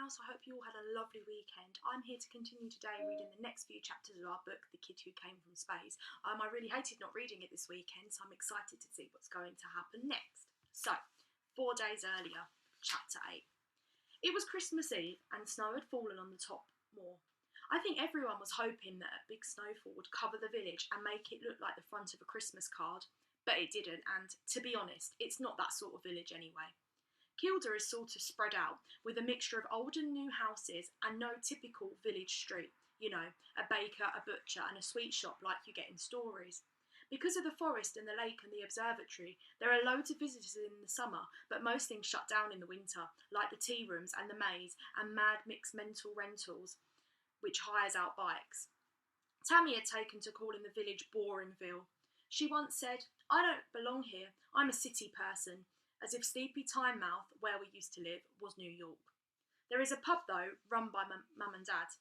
house. I hope you all had a lovely weekend. I'm here to continue today reading the next few chapters of our book, The Kid Who Came from Space. I really hated not reading it this weekend, so I'm excited to see what's going to happen next. So, 4 days earlier, chapter 8. It was Christmas Eve and snow had fallen on the top moor. I think everyone was hoping that a big snowfall would cover the village and make it look like the front of a Christmas card, but it didn't, and to be honest, it's not that sort of village anyway. Kielder is sort of spread out, with a mixture of old and new houses and no typical village street. You know, a baker, a butcher and a sweet shop like you get in stories. Because of the forest and the lake and the observatory, there are loads of visitors in the summer, but most things shut down in the winter, like the tea rooms and the maze and Mad Mix Mental Rentals, which hires out bikes. Tammy had taken to calling the village Boringville. She once said, "I don't belong here, I'm a city person," as if Sleepy Time Mouth, where we used to live, was New York. There is a pub, though, run by Mum and Dad.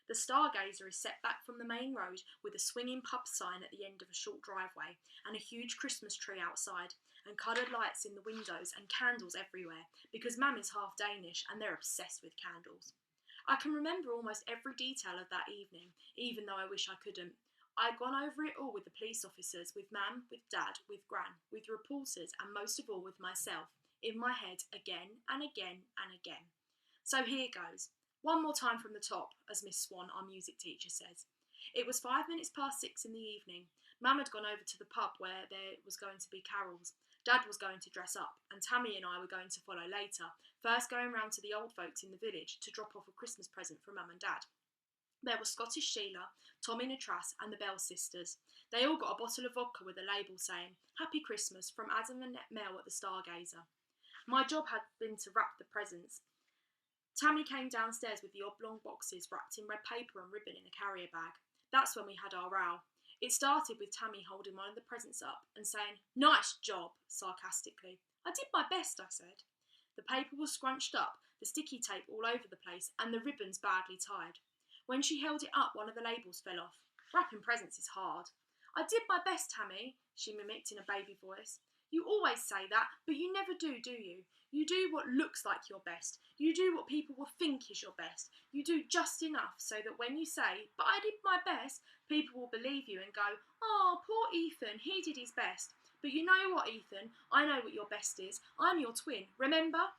The Stargazer is set back from the main road with a swinging pub sign at the end of a short driveway and a huge Christmas tree outside and coloured lights in the windows and candles everywhere because Mum is half Danish and they're obsessed with candles. I can remember almost every detail of that evening, even though I wish I couldn't. I'd gone over it all with the police officers, with Mam, with Dad, with Gran, with reporters, and most of all with myself, in my head again and again and again. So here goes. One more time from the top, as Miss Swan, our music teacher, says. It was 5 minutes past 6 in the evening. Mam had gone over to the pub where there was going to be carols. Dad was going to dress up, and Tammy and I were going to follow later, first going round to the old folks in the village to drop off a Christmas present from Mum and Dad. There were Scottish Sheila, Tommy Natras and the Bell sisters. They all got a bottle of vodka with a label saying, "Happy Christmas from Adam and Mel at the Stargazer." My job had been to wrap the presents. Tammy came downstairs with the oblong boxes wrapped in red paper and ribbon in a carrier bag. That's when we had our row. It started with Tammy holding one of the presents up and saying, "Nice job," sarcastically. "I did my best," I said. The paper was scrunched up, the sticky tape all over the place, and the ribbons badly tied. When she held it up, one of the labels fell off. Wrapping presents is hard. "I did my best, Tammy," she mimicked in a baby voice. "You always say that, but you never do you? You do what looks like your best. You do what people will think is your best. You do just enough so that when you say, 'But I did my best,' people will believe you and go, 'Oh, poor Ethan, he did his best.' But you know what, Ethan? I know what your best is. I'm your twin, remember?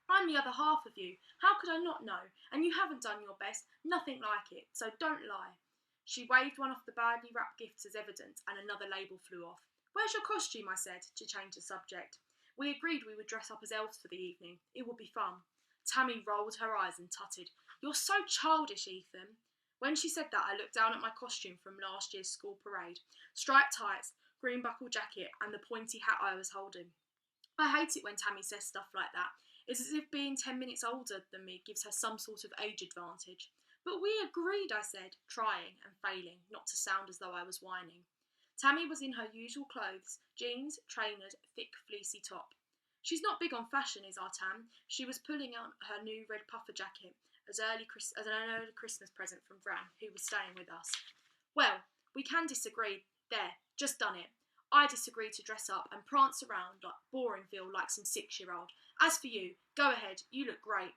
I'm the other half of you. How could I not know? And you haven't done your best, nothing like it, so don't lie." She waved one of the badly wrapped gifts as evidence, and another label flew off. "Where's your costume?" I said, to change the subject. We agreed we would dress up as elves for the evening. It would be fun. Tammy rolled her eyes and tutted. "You're so childish, Ethan." When she said that, I looked down at my costume from last year's school parade. Striped tights, green buckle jacket, and the pointy hat I was holding. I hate it when Tammy says stuff like that. It's as if being 10 minutes older than me gives her some sort of age advantage. "But we agreed," I said, trying and failing not to sound as though I was whining. Tammy was in her usual clothes, jeans, trainers, thick fleecy top. She's not big on fashion, is our Tam. She was pulling on her new red puffer jacket as an early Christmas present from Gran, who was staying with us. "Well, we can disagree. There, just done it. I disagree to dress up and prance around like Boringville like some 6-year-old. As for you, go ahead, you look great."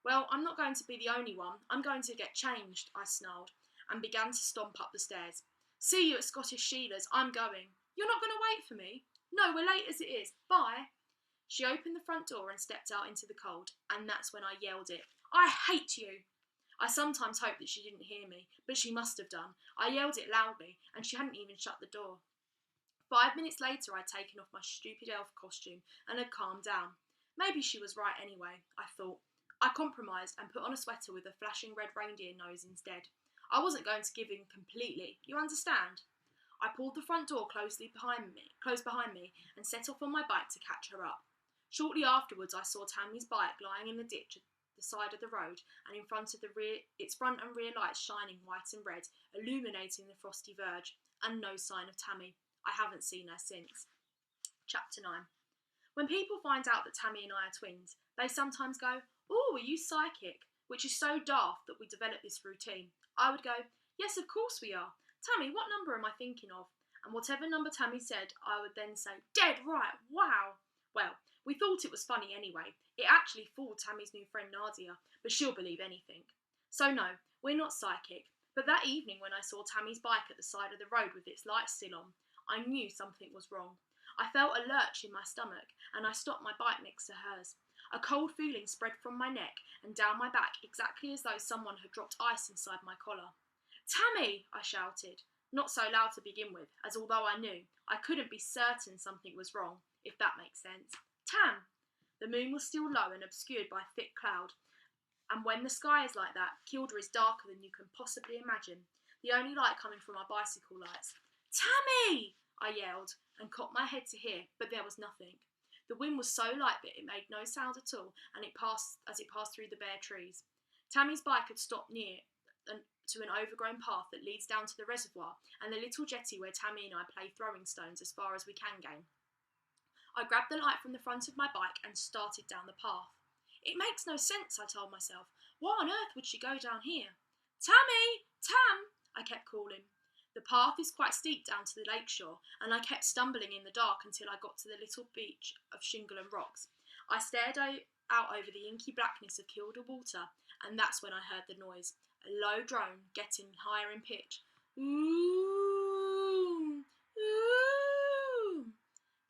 "Well, I'm not going to be the only one. I'm going to get changed," I snarled, and began to stomp up the stairs. "See you at Scottish Sheila's, I'm going." "You're not going to wait for me?" "No, we're late as it is. Bye." She opened the front door and stepped out into the cold, and that's when I yelled it. "I hate you!" I sometimes hope that she didn't hear me, but she must have done. I yelled it loudly, and she hadn't even shut the door. 5 minutes later, I'd taken off my stupid elf costume and had calmed down. Maybe she was right anyway, I thought. I compromised and put on a sweater with a flashing red reindeer nose instead. I wasn't going to give in completely, you understand? I pulled the front door closed behind me, and set off on my bike to catch her up. Shortly afterwards, I saw Tammy's bike lying in the ditch at the side of the road, and in front of its front and rear lights shining white and red, illuminating the frosty verge, and no sign of Tammy. I haven't seen her since. Chapter 9. When people find out that Tammy and I are twins, they sometimes go, "Oh, are you psychic?" which is so daft that we developed this routine. I would go, "Yes, of course we are. Tammy, what number am I thinking of?" And whatever number Tammy said, I would then say, "Dead right, wow." Well, We thought it was funny anyway. It actually fooled Tammy's new friend Nadia, but she'll believe anything. So no, we're not psychic. But that evening when I saw Tammy's bike at the side of the road with its lights still on, I knew something was wrong. I felt a lurch in my stomach, and I stopped my bike next to hers. A cold feeling spread from my neck and down my back, exactly as though someone had dropped ice inside my collar. "Tammy!" I shouted, not so loud to begin with, as although I knew, I couldn't be certain something was wrong, if that makes sense. "Tam!" The moon was still low and obscured by thick cloud, and when the sky is like that, Kielder is darker than you can possibly imagine, the only light coming from our bicycle lights. "Tammy!" I yelled, and cocked my head to hear, but there was nothing. The wind was so light that it made no sound at all, and it passed through the bare trees. Tammy's bike had stopped near to an overgrown path that leads down to the reservoir and the little jetty where Tammy and I play throwing stones as far as we can gain. I grabbed the light from the front of my bike and started down the path. "It makes no sense," I told myself. "Why on earth would she go down here?" "Tammy! Tam!" I kept calling. The path is quite steep down to the lakeshore, and I kept stumbling in the dark until I got to the little beach of shingle and rocks. I stared out over the inky blackness of Kielder water, and that's when I heard the noise, a low drone getting higher in pitch. Ooh! Ooh!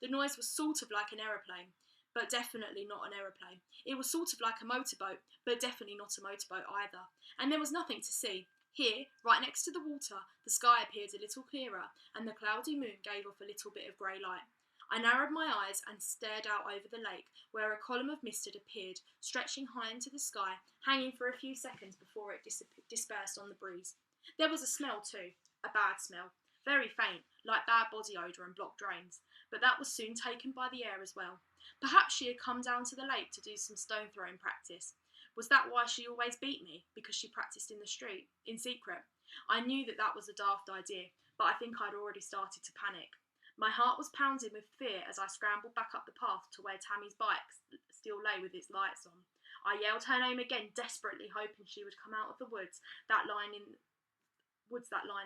The noise was sort of like an aeroplane, but definitely not an aeroplane. It was sort of like a motorboat, but definitely not a motorboat either. And there was nothing to see. Here, right next to the water, the sky appeared a little clearer, and the cloudy moon gave off a little bit of grey light. I narrowed my eyes and stared out over the lake, where a column of mist had appeared, stretching high into the sky, hanging for a few seconds before it dispersed on the breeze. There was a smell too, a bad smell, very faint, like bad body odour and blocked drains, but that was soon taken by the air as well. Perhaps she had come down to the lake to do some stone throwing practice. Was that why she always beat me? Because she practised in the street, in secret? I knew that was a daft idea, but I think I'd already started to panic. My heart was pounding with fear as I scrambled back up the path to where Tammy's bike still lay with its lights on. I yelled her name again, desperately hoping she would come out of the woods that line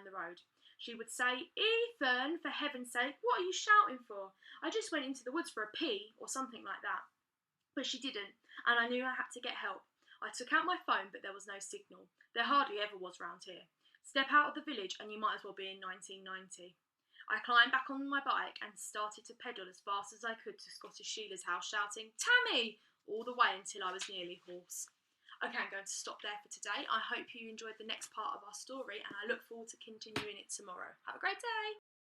the road. She would say, "Ethan, for heaven's sake, what are you shouting for? I just went into the woods for a pee," or something like that. But she didn't, and I knew I had to get help. I took out my phone, but there was no signal. There hardly ever was round here. Step out of the village and you might as well be in 1990. I climbed back on my bike and started to pedal as fast as I could to Scottish Sheila's house, shouting, "Tammy!" all the way until I was nearly hoarse. Okay, I'm going to stop there for today. I hope you enjoyed the next part of our story, and I look forward to continuing it tomorrow. Have a great day!